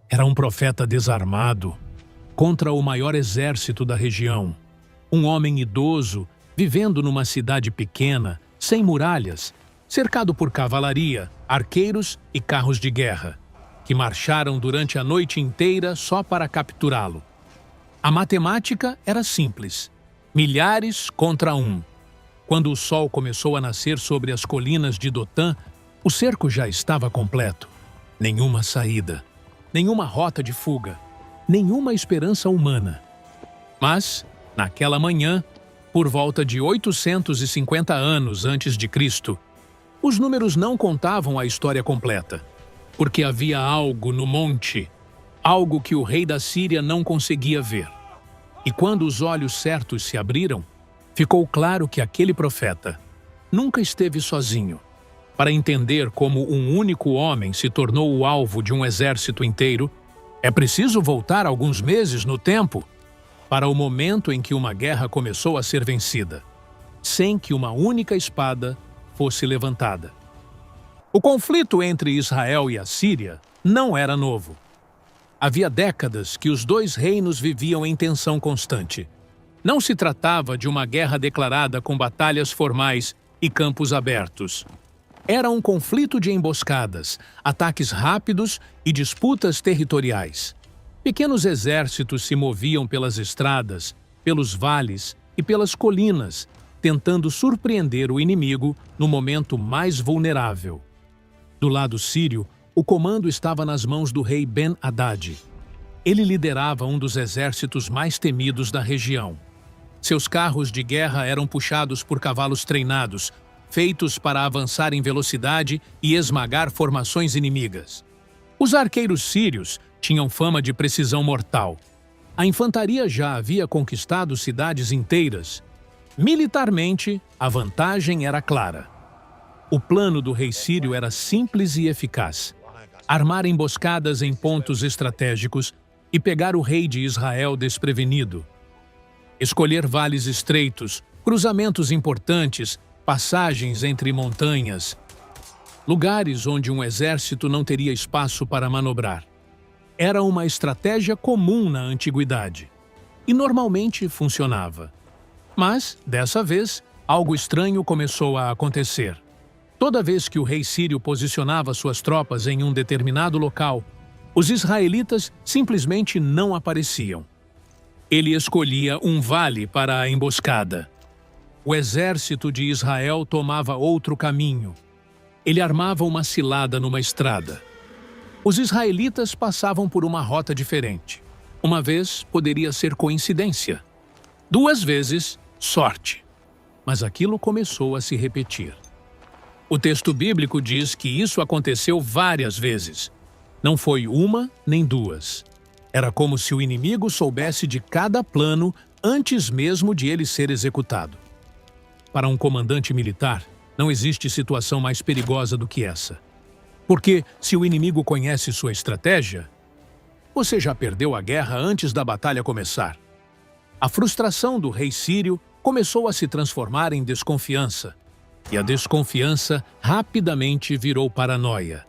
Era um profeta desarmado contra o maior exército da região. Um homem idoso vivendo numa cidade pequena, sem muralhas, cercado por cavalaria, arqueiros e carros de guerra, que marcharam durante a noite inteira só para capturá-lo. A matemática era simples: milhares contra um. Quando o sol começou a nascer sobre as colinas de Dotã, o cerco já estava completo. Nenhuma saída, nenhuma rota de fuga, nenhuma esperança humana. Mas, naquela manhã, por volta de 850 anos antes de Cristo, os números não contavam a história completa, porque havia algo no monte, algo que o rei da Síria não conseguia ver. E quando os olhos certos se abriram, ficou claro que aquele profeta nunca esteve sozinho. Para entender como um único homem se tornou o alvo de um exército inteiro, é preciso voltar alguns meses no tempo para o momento em que uma guerra começou a ser vencida, sem que uma única espada fosse levantada. O conflito entre Israel e a Síria não era novo. Havia décadas que os dois reinos viviam em tensão constante. Não se tratava de uma guerra declarada com batalhas formais e campos abertos. Era um conflito de emboscadas, ataques rápidos e disputas territoriais. Pequenos exércitos se moviam pelas estradas, pelos vales e pelas colinas, tentando surpreender o inimigo no momento mais vulnerável. Do lado sírio, o comando estava nas mãos do rei Ben-Hadad. Ele liderava um dos exércitos mais temidos da região. Seus carros de guerra eram puxados por cavalos treinados, feitos para avançar em velocidade e esmagar formações inimigas. Os arqueiros sírios tinham fama de precisão mortal. A infantaria já havia conquistado cidades inteiras. Militarmente, a vantagem era clara. O plano do rei sírio era simples e eficaz: armar emboscadas em pontos estratégicos e pegar o rei de Israel desprevenido. Escolher vales estreitos, cruzamentos importantes, passagens entre montanhas, lugares onde um exército não teria espaço para manobrar. Era uma estratégia comum na antiguidade e normalmente funcionava. Mas, dessa vez, algo estranho começou a acontecer. Toda vez que o rei sírio posicionava suas tropas em um determinado local, os israelitas simplesmente não apareciam. Ele escolhia um vale para a emboscada. O exército de Israel tomava outro caminho. Ele armava uma cilada numa estrada. Os israelitas passavam por uma rota diferente. Uma vez poderia ser coincidência. 2 vezes, sorte. Mas aquilo começou a se repetir. O texto bíblico diz que isso aconteceu várias vezes. Não foi uma nem 2. Era como se o inimigo soubesse de cada plano antes mesmo de ele ser executado. Para um comandante militar, não existe situação mais perigosa do que essa. Porque, se o inimigo conhece sua estratégia, você já perdeu a guerra antes da batalha começar. A frustração do rei sírio começou a se transformar em desconfiança, e a desconfiança rapidamente virou paranoia.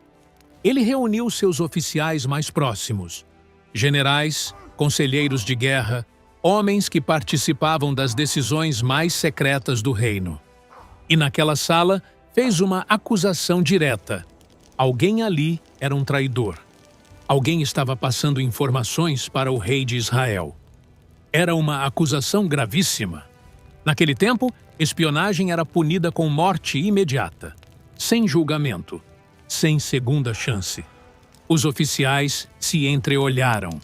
Ele reuniu seus oficiais mais próximos, generais, conselheiros de guerra, homens que participavam das decisões mais secretas do reino. E naquela sala fez uma acusação direta. Alguém ali era um traidor. Alguém estava passando informações para o rei de Israel. Era uma acusação gravíssima. Naquele tempo, espionagem era punida com morte imediata, sem julgamento, sem segunda chance. Os oficiais se entreolharam.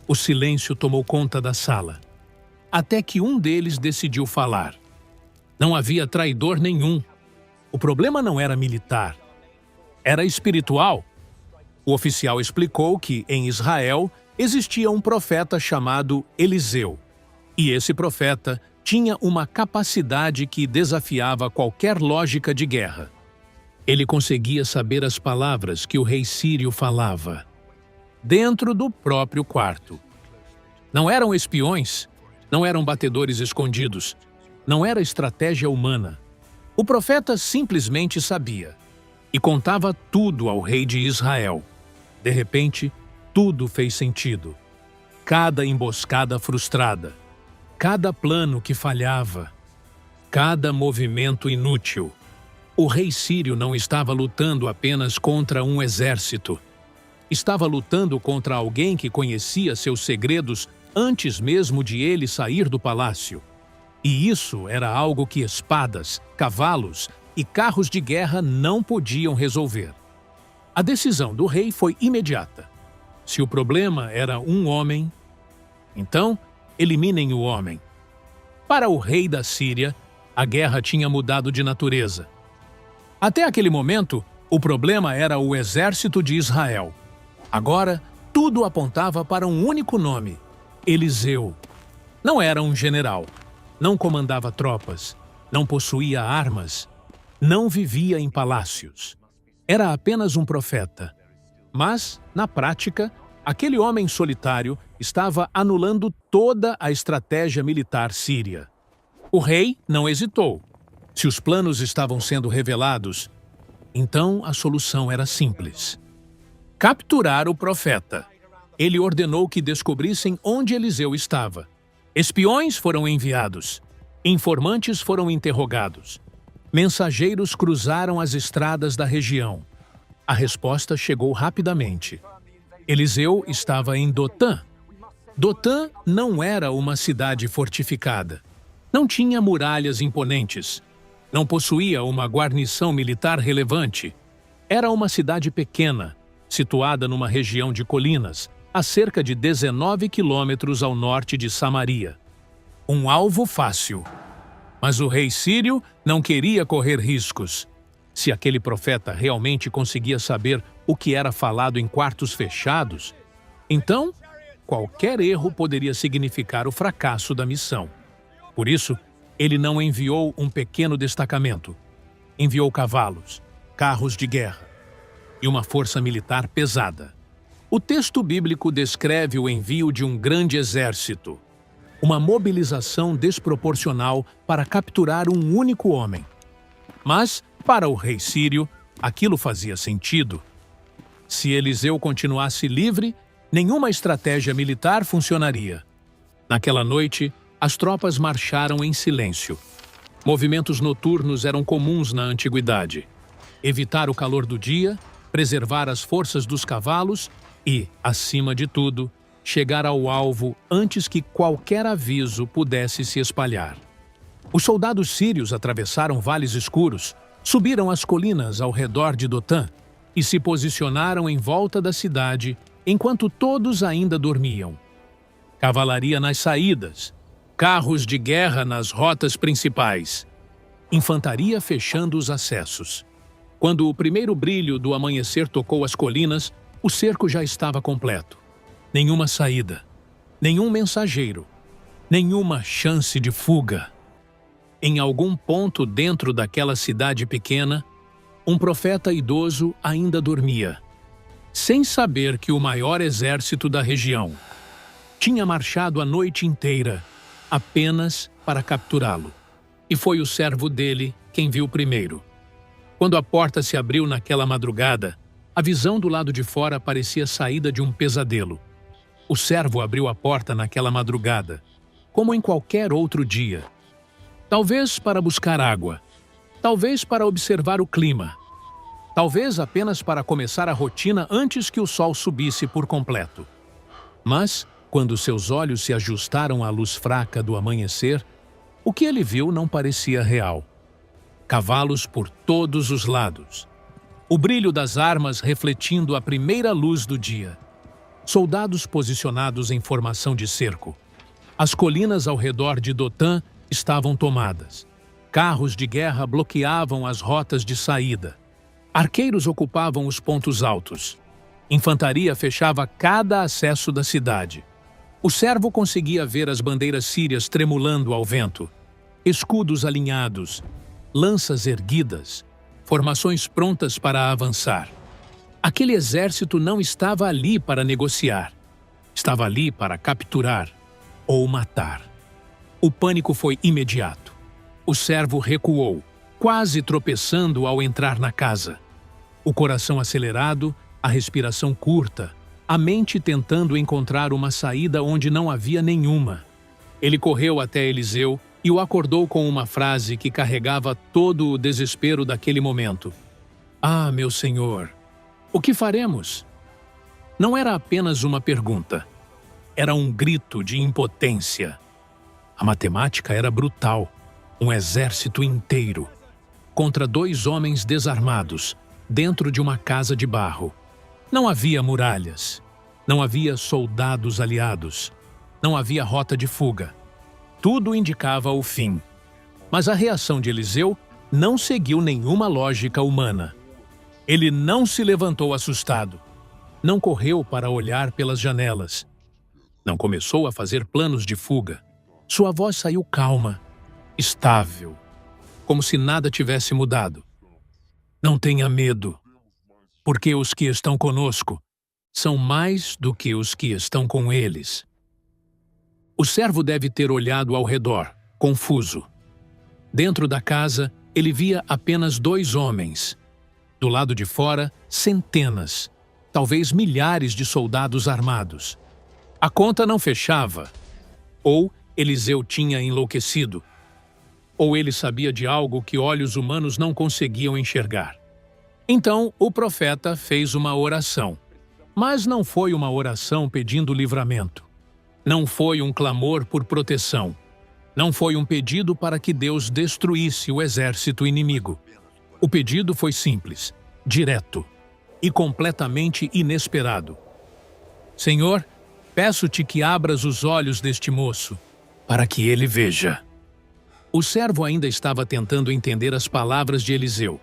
O silêncio tomou conta da sala, até que um deles decidiu falar. Não havia traidor nenhum. O problema não era militar, era espiritual. O oficial explicou que, em Israel, existia um profeta chamado Eliseu, e esse profeta tinha uma capacidade que desafiava qualquer lógica de guerra. Ele conseguia saber as palavras que o rei sírio falava, dentro do próprio quarto. Não eram espiões, não eram batedores escondidos, não era estratégia humana. O profeta simplesmente sabia e contava tudo ao rei de Israel. De repente, tudo fez sentido. Cada emboscada frustrada, cada plano que falhava, cada movimento inútil. O rei sírio não estava lutando apenas contra um exército. Estava lutando contra alguém que conhecia seus segredos antes mesmo de ele sair do palácio. E isso era algo que espadas, cavalos e carros de guerra não podiam resolver. A decisão do rei foi imediata. Se o problema era um homem, então eliminem o homem. Para o rei da Síria, a guerra tinha mudado de natureza. Até aquele momento, o problema era o exército de Israel. Agora, tudo apontava para um único nome: Eliseu. Não era um general, não comandava tropas, não possuía armas, não vivia em palácios. Era apenas um profeta. Mas, na prática, aquele homem solitário estava anulando toda a estratégia militar síria. O rei não hesitou. Se os planos estavam sendo revelados, então a solução era simples: capturar o profeta. Ele ordenou que descobrissem onde Eliseu estava. Espiões foram enviados. Informantes foram interrogados. Mensageiros cruzaram as estradas da região. A resposta chegou rapidamente. Eliseu estava em Dotã. Dotã não era uma cidade fortificada. Não tinha muralhas imponentes. Não possuía uma guarnição militar relevante. Era uma cidade pequena, situada numa região de colinas, a cerca de 19 quilômetros ao norte de Samaria. Um alvo fácil. Mas o rei sírio não queria correr riscos. Se aquele profeta realmente conseguia saber o que era falado em quartos fechados, então qualquer erro poderia significar o fracasso da missão. Por isso, ele não enviou um pequeno destacamento. Enviou cavalos, carros de guerra e uma força militar pesada. O texto bíblico descreve o envio de um grande exército, uma mobilização desproporcional para capturar um único homem. Mas, para o rei sírio, aquilo fazia sentido. Se Eliseu continuasse livre, nenhuma estratégia militar funcionaria. Naquela noite, as tropas marcharam em silêncio. Movimentos noturnos eram comuns na antiguidade. Evitar o calor do dia, preservar as forças dos cavalos e, acima de tudo, chegar ao alvo antes que qualquer aviso pudesse se espalhar. Os soldados sírios atravessaram vales escuros, subiram as colinas ao redor de Dotã e se posicionaram em volta da cidade enquanto todos ainda dormiam. Cavalaria nas saídas, carros de guerra nas rotas principais, infantaria fechando os acessos. Quando o primeiro brilho do amanhecer tocou as colinas, o cerco já estava completo. Nenhuma saída, nenhum mensageiro, nenhuma chance de fuga. Em algum ponto dentro daquela cidade pequena, um profeta idoso ainda dormia, sem saber que o maior exército da região tinha marchado a noite inteira apenas para capturá-lo. E foi o servo dele quem viu primeiro. Quando a porta se abriu naquela madrugada, a visão do lado de fora parecia saída de um pesadelo. O servo abriu a porta naquela madrugada, como em qualquer outro dia. Talvez para buscar água, talvez para observar o clima, talvez apenas para começar a rotina antes que o sol subisse por completo. Mas, quando seus olhos se ajustaram à luz fraca do amanhecer, o que ele viu não parecia real. Cavalos por todos os lados. O brilho das armas refletindo a primeira luz do dia. Soldados posicionados em formação de cerco. As colinas ao redor de Dotã estavam tomadas. Carros de guerra bloqueavam as rotas de saída. Arqueiros ocupavam os pontos altos. Infantaria fechava cada acesso da cidade. O servo conseguia ver as bandeiras sírias tremulando ao vento. Escudos alinhados, lanças erguidas, formações prontas para avançar. Aquele exército não estava ali para negociar. Estava ali para capturar ou matar. O pânico foi imediato. O servo recuou, quase tropeçando ao entrar na casa. O coração acelerado, a respiração curta, a mente tentando encontrar uma saída onde não havia nenhuma. Ele correu até Eliseu e o acordou com uma frase que carregava todo o desespero daquele momento. Ah, meu senhor, o que faremos? Não era apenas uma pergunta. Era um grito de impotência. A matemática era brutal. Um exército inteiro contra 2 homens desarmados dentro de uma casa de barro. Não havia muralhas. Não havia soldados aliados. Não havia rota de fuga. Tudo indicava o fim. Mas a reação de Eliseu não seguiu nenhuma lógica humana. Ele não se levantou assustado. Não correu para olhar pelas janelas. Não começou a fazer planos de fuga. Sua voz saiu calma, estável, como se nada tivesse mudado. Não tenha medo, porque os que estão conosco são mais do que os que estão com eles. O servo deve ter olhado ao redor, confuso. Dentro da casa, ele via apenas 2 homens. Do lado de fora, centenas, talvez milhares de soldados armados. A conta não fechava. Ou Eliseu tinha enlouquecido, ou ele sabia de algo que olhos humanos não conseguiam enxergar. Então, o profeta fez uma oração. Mas não foi uma oração pedindo livramento. Não foi um clamor por proteção. Não foi um pedido para que Deus destruísse o exército inimigo. O pedido foi simples, direto e completamente inesperado. Senhor, peço-te que abras os olhos deste moço, para que ele veja. O servo ainda estava tentando entender as palavras de Eliseu,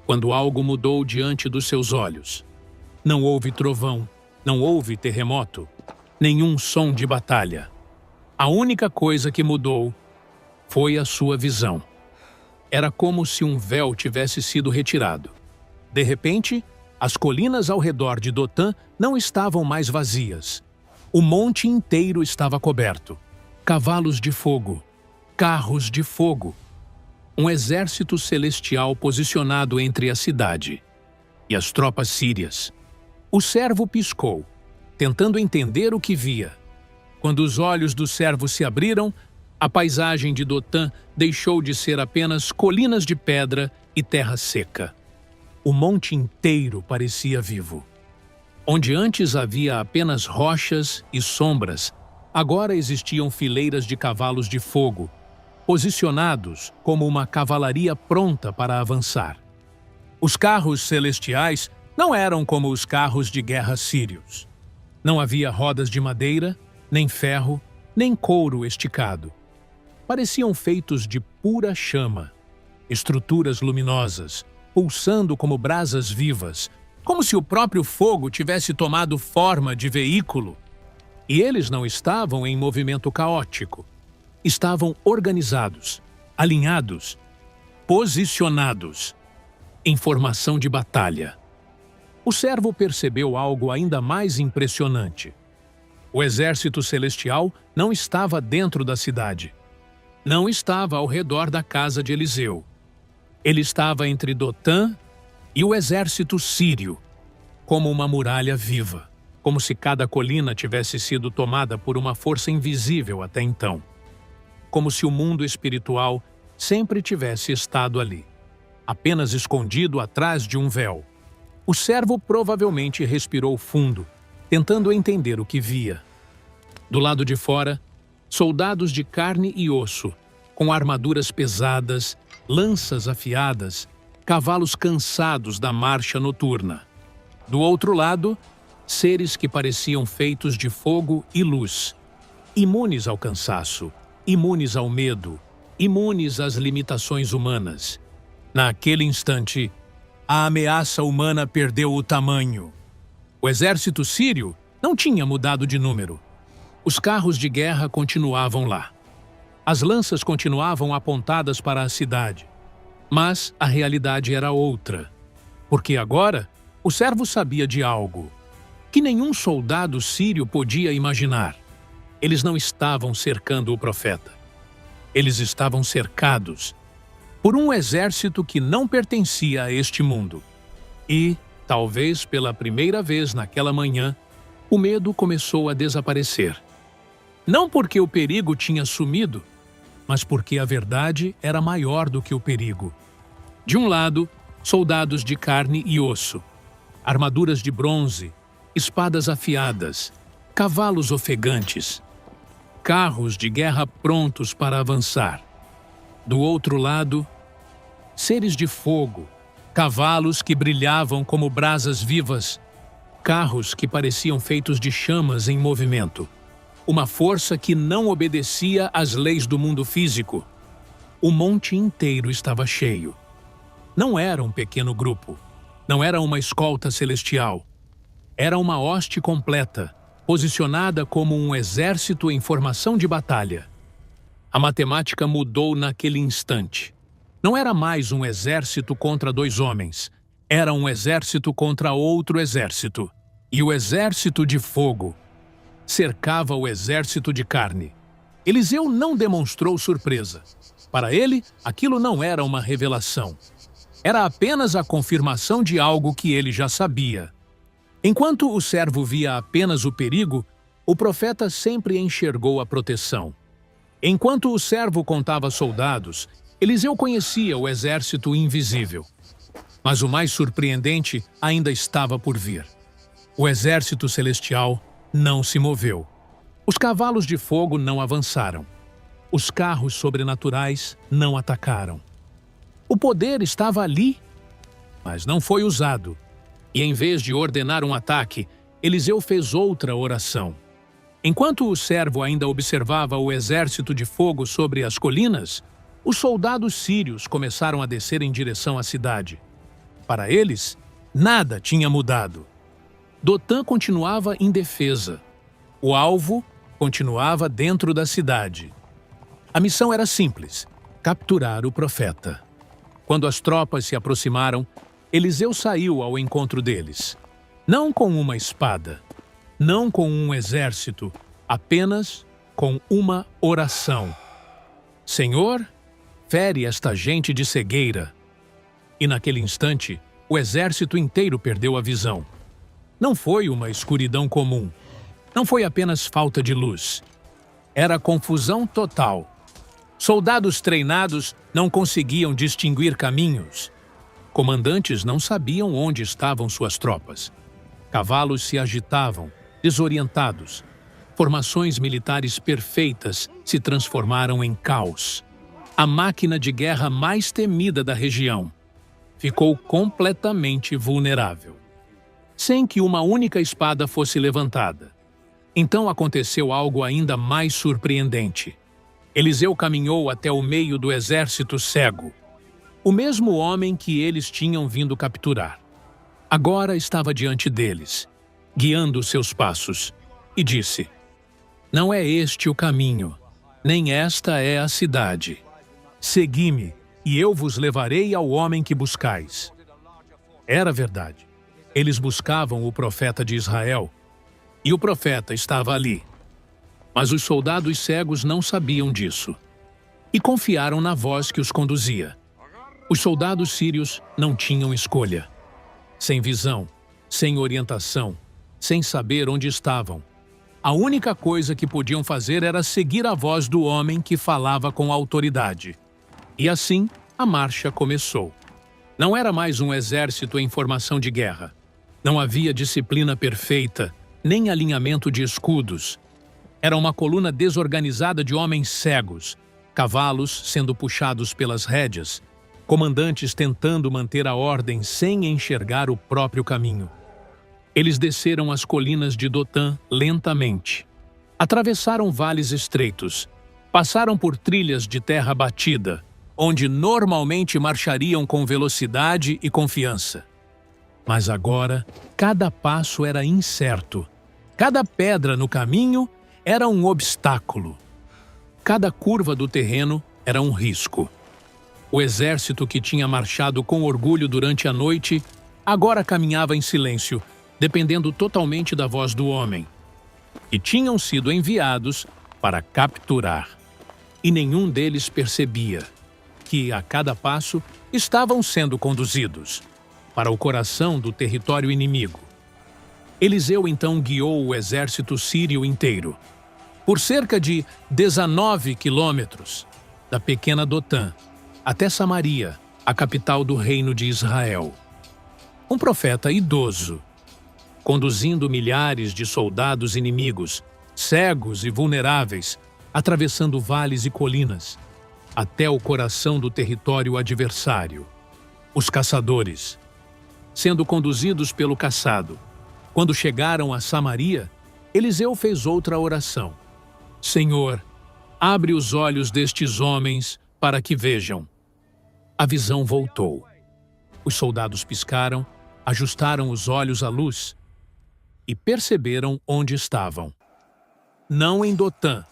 quando algo mudou diante dos seus olhos. Não houve trovão, não houve terremoto, nenhum som de batalha. A única coisa que mudou foi a sua visão. Era como se um véu tivesse sido retirado. De repente, as colinas ao redor de Dotã não estavam mais vazias. O monte inteiro estava coberto. Cavalos de fogo, carros de fogo. Um exército celestial posicionado entre a cidade e as tropas sírias. O servo piscou, tentando entender o que via. Quando os olhos do servo se abriram, a paisagem de Dotã deixou de ser apenas colinas de pedra e terra seca. O monte inteiro parecia vivo. Onde antes havia apenas rochas e sombras, agora existiam fileiras de cavalos de fogo, posicionados como uma cavalaria pronta para avançar. Os carros celestiais não eram como os carros de guerra sírios. Não havia rodas de madeira, nem ferro, nem couro esticado. Pareciam feitos de pura chama, estruturas luminosas, pulsando como brasas vivas, como se o próprio fogo tivesse tomado forma de veículo. E eles não estavam em movimento caótico. Estavam organizados, alinhados, posicionados, em formação de batalha. O servo percebeu algo ainda mais impressionante. O exército celestial não estava dentro da cidade. Não estava ao redor da casa de Eliseu. Ele estava entre Dotã e o exército sírio, como uma muralha viva, como se cada colina tivesse sido tomada por uma força invisível até então. Como se o mundo espiritual sempre tivesse estado ali, apenas escondido atrás de um véu. O servo provavelmente respirou fundo, tentando entender o que via. Do lado de fora, soldados de carne e osso, com armaduras pesadas, lanças afiadas, cavalos cansados da marcha noturna. Do outro lado, seres que pareciam feitos de fogo e luz, imunes ao cansaço, imunes ao medo, imunes às limitações humanas. Naquele instante, a ameaça humana perdeu o tamanho. O exército sírio não tinha mudado de número. Os carros de guerra continuavam lá. As lanças continuavam apontadas para a cidade. Mas a realidade era outra. Porque agora, o servo sabia de algo que nenhum soldado sírio podia imaginar. Eles não estavam cercando o profeta. Eles estavam cercados por um exército que não pertencia a este mundo. E, talvez pela primeira vez naquela manhã, O medo começou a desaparecer. Não porque o perigo tinha sumido, mas porque a verdade era maior do que o perigo. De um lado, soldados de carne e osso, armaduras de bronze, espadas afiadas, cavalos ofegantes, carros de guerra prontos para avançar. Do outro lado, seres de fogo, cavalos que brilhavam como brasas vivas, carros que pareciam feitos de chamas em movimento. Uma força que não obedecia às leis do mundo físico. O monte inteiro estava cheio. Não era um pequeno grupo. Não era uma escolta celestial. Era uma hoste completa, posicionada como um exército em formação de batalha. A matemática mudou naquele instante. Não era mais um exército contra dois homens. Era um exército contra outro exército. E o exército de fogo cercava o exército de carne. Eliseu não demonstrou surpresa. Para ele, aquilo não era uma revelação. Era apenas a confirmação de algo que ele já sabia. Enquanto o servo via apenas o perigo, o profeta sempre enxergou a proteção. Enquanto o servo contava soldados, Eliseu conhecia o exército invisível. Mas o mais surpreendente ainda estava por vir. O exército celestial não se moveu. Os cavalos de fogo não avançaram. Os carros sobrenaturais não atacaram. O poder estava ali, mas não foi usado. E em vez de ordenar um ataque, Eliseu fez outra oração. Enquanto o servo ainda observava o exército de fogo sobre as colinas, os soldados sírios começaram a descer em direção à cidade. Para eles, nada tinha mudado. Dotã continuava indefesa. O alvo continuava dentro da cidade. A missão era simples: capturar o profeta. Quando as tropas se aproximaram, Eliseu saiu ao encontro deles. Não com uma espada, não com um exército, apenas com uma oração. Senhor, fere esta gente de cegueira. E naquele instante, o exército inteiro perdeu a visão. Não foi uma escuridão comum. Não foi apenas falta de luz. Era confusão total. Soldados treinados não conseguiam distinguir caminhos. Comandantes não sabiam onde estavam suas tropas. Cavalos se agitavam, desorientados. Formações militares perfeitas se transformaram em caos. A máquina de guerra mais temida da região ficou completamente vulnerável, sem que uma única espada fosse levantada. Então aconteceu algo ainda mais surpreendente. Eliseu caminhou até o meio do exército cego, o mesmo homem que eles tinham vindo capturar. Agora estava diante deles, guiando seus passos, e disse: Não é este o caminho, nem esta é a cidade. Segui-me, e eu vos levarei ao homem que buscais. Era verdade. Eles buscavam o profeta de Israel, e o profeta estava ali. Mas os soldados cegos não sabiam disso, e confiaram na voz que os conduzia. Os soldados sírios não tinham escolha. Sem visão, sem orientação, sem saber onde estavam, a única coisa que podiam fazer era seguir a voz do homem que falava com autoridade. E assim, a marcha começou. Não era mais um exército em formação de guerra. Não havia disciplina perfeita, nem alinhamento de escudos. Era uma coluna desorganizada de homens cegos, cavalos sendo puxados pelas rédeas, comandantes tentando manter a ordem sem enxergar o próprio caminho. Eles desceram as colinas de Dotã lentamente. Atravessaram vales estreitos, passaram por trilhas de terra batida, onde normalmente marchariam com velocidade e confiança. Mas agora, cada passo era incerto. Cada pedra no caminho era um obstáculo. Cada curva do terreno era um risco. O exército que tinha marchado com orgulho durante a noite agora caminhava em silêncio, dependendo totalmente da voz do homem. E tinham sido enviados para capturar. E nenhum deles percebia que, a cada passo, estavam sendo conduzidos para o coração do território inimigo. Eliseu então guiou o exército sírio inteiro, por cerca de 19 quilômetros, da pequena Dotã, até Samaria, a capital do reino de Israel. Um profeta idoso, conduzindo milhares de soldados inimigos, cegos e vulneráveis, atravessando vales e colinas, até o coração do território adversário. Os caçadores, sendo conduzidos pelo caçado. Quando chegaram a Samaria, Eliseu fez outra oração. Senhor, abre os olhos destes homens para que vejam. A visão voltou. Os soldados piscaram, ajustaram os olhos à luz e perceberam onde estavam. Não em Dotã,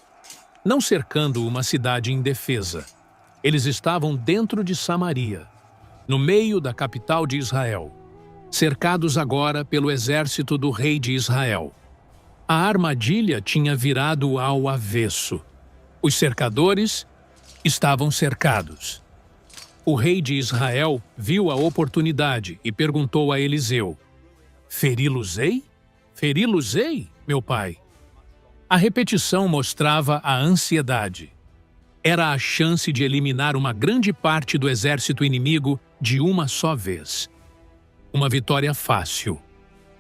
não cercando uma cidade indefesa. Eles estavam dentro de Samaria, no meio da capital de Israel, cercados agora pelo exército do rei de Israel. A armadilha tinha virado ao avesso. Os cercadores estavam cercados. O rei de Israel viu a oportunidade e perguntou a Eliseu: Feri-los-ei? Feri-los-ei, meu pai? A repetição mostrava a ansiedade. Era a chance de eliminar uma grande parte do exército inimigo de uma só vez. Uma vitória fácil.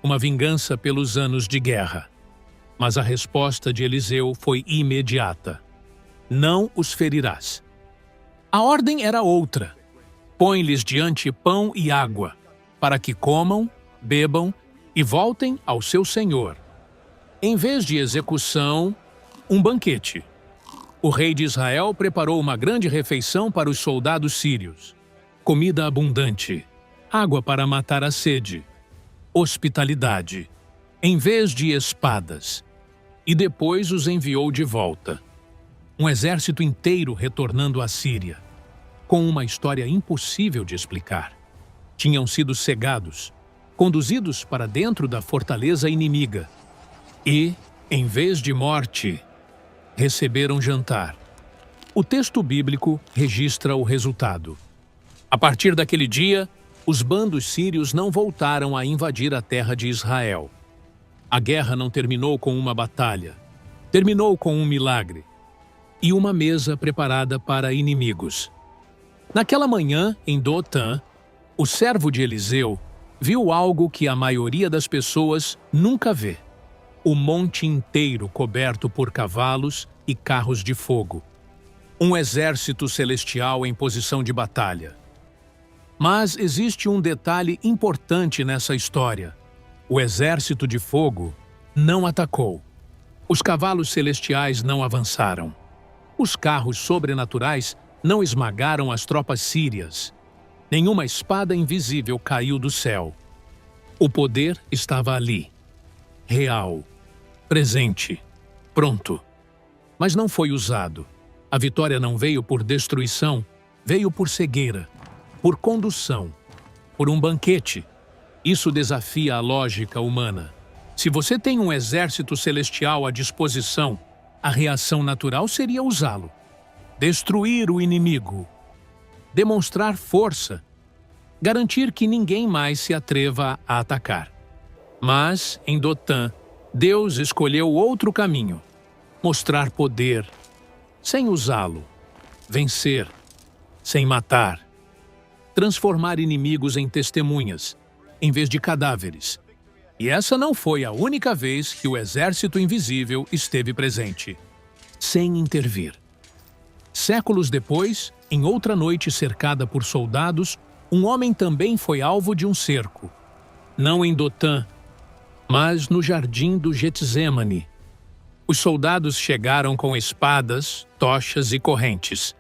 Uma vingança pelos anos de guerra. Mas a resposta de Eliseu foi imediata. Não os ferirás. A ordem era outra. Põe-lhes diante pão e água, para que comam, bebam e voltem ao seu senhor. Em vez de execução, um banquete. O rei de Israel preparou uma grande refeição para os soldados sírios. Comida abundante, água para matar a sede, hospitalidade, em vez de espadas. E depois os enviou de volta. Um exército inteiro retornando à Síria, com uma história impossível de explicar. Tinham sido cegados, conduzidos para dentro da fortaleza inimiga. E, em vez de morte, receberam jantar. O texto bíblico registra o resultado. A partir daquele dia, os bandos sírios não voltaram a invadir a terra de Israel. A guerra não terminou com uma batalha. Terminou com um milagre e uma mesa preparada para inimigos. Naquela manhã, em Dotã, o servo de Eliseu viu algo que a maioria das pessoas nunca vê. O monte inteiro coberto por cavalos e carros de fogo. Um exército celestial em posição de batalha. Mas existe um detalhe importante nessa história. O exército de fogo não atacou. Os cavalos celestiais não avançaram. Os carros sobrenaturais não esmagaram as tropas sírias. Nenhuma espada invisível caiu do céu. O poder estava ali. Real. Presente. Pronto. Mas não foi usado. A vitória não veio por destruição, veio por cegueira, por condução, por um banquete. Isso desafia a lógica humana. Se você tem um exército celestial à disposição, a reação natural seria usá-lo. Destruir o inimigo. Demonstrar força. Garantir que ninguém mais se atreva a atacar. Mas, em Dotã, Deus escolheu outro caminho. Mostrar poder, sem usá-lo. Vencer, sem matar. Transformar inimigos em testemunhas, em vez de cadáveres. E essa não foi a única vez que o exército invisível esteve presente, sem intervir. Séculos depois, em outra noite cercada por soldados, um homem também foi alvo de um cerco. Não em Dotã, mas no jardim do Getsêmani. Os soldados chegaram com espadas, tochas e correntes.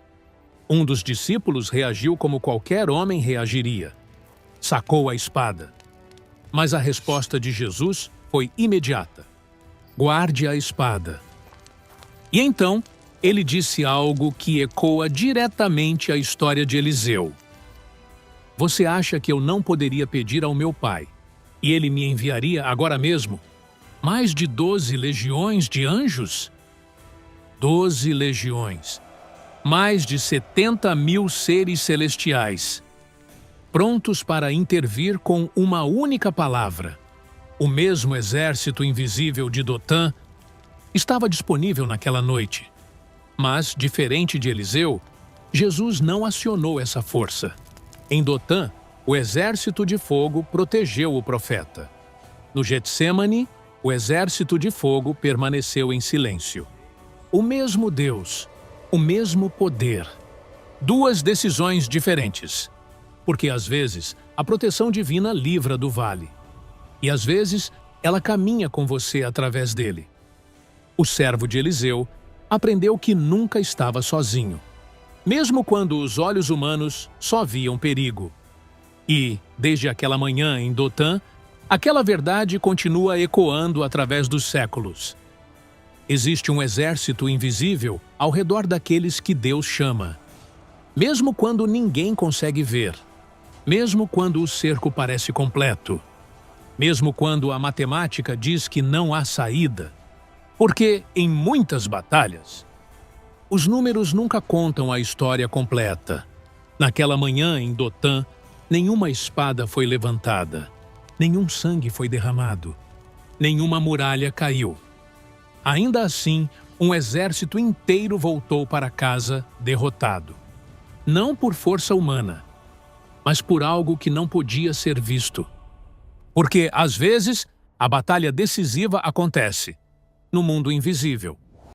Um dos discípulos reagiu como qualquer homem reagiria. Sacou a espada. Mas a resposta de Jesus foi imediata. Guarde a espada. E então, ele disse algo que ecoa diretamente a história de Eliseu. Você acha que eu não poderia pedir ao meu pai, e ele me enviaria agora mesmo mais de 12 legiões de anjos? 12 legiões. Mais de 70.000 seres celestiais, prontos para intervir com uma única palavra. O mesmo exército invisível de Dotã estava disponível naquela noite. Mas, diferente de Eliseu, Jesus não acionou essa força. Em Dotã, o exército de fogo protegeu o profeta. No Getsêmani, o exército de fogo permaneceu em silêncio. O mesmo Deus, o mesmo poder. Duas decisões diferentes. Porque às vezes a proteção divina livra do vale. E às vezes ela caminha com você através dele. O servo de Eliseu aprendeu que nunca estava sozinho, mesmo quando os olhos humanos só viam perigo. E, desde aquela manhã em Dotã, aquela verdade continua ecoando através dos séculos. Existe um exército invisível ao redor daqueles que Deus chama. Mesmo quando ninguém consegue ver, mesmo quando o cerco parece completo, mesmo quando a matemática diz que não há saída, porque, em muitas batalhas, os números nunca contam a história completa. Naquela manhã, em Dotã, nenhuma espada foi levantada, nenhum sangue foi derramado, nenhuma muralha caiu. Ainda assim, um exército inteiro voltou para casa derrotado. Não por força humana, mas por algo que não podia ser visto. Porque, às vezes, a batalha decisiva acontece no mundo invisível.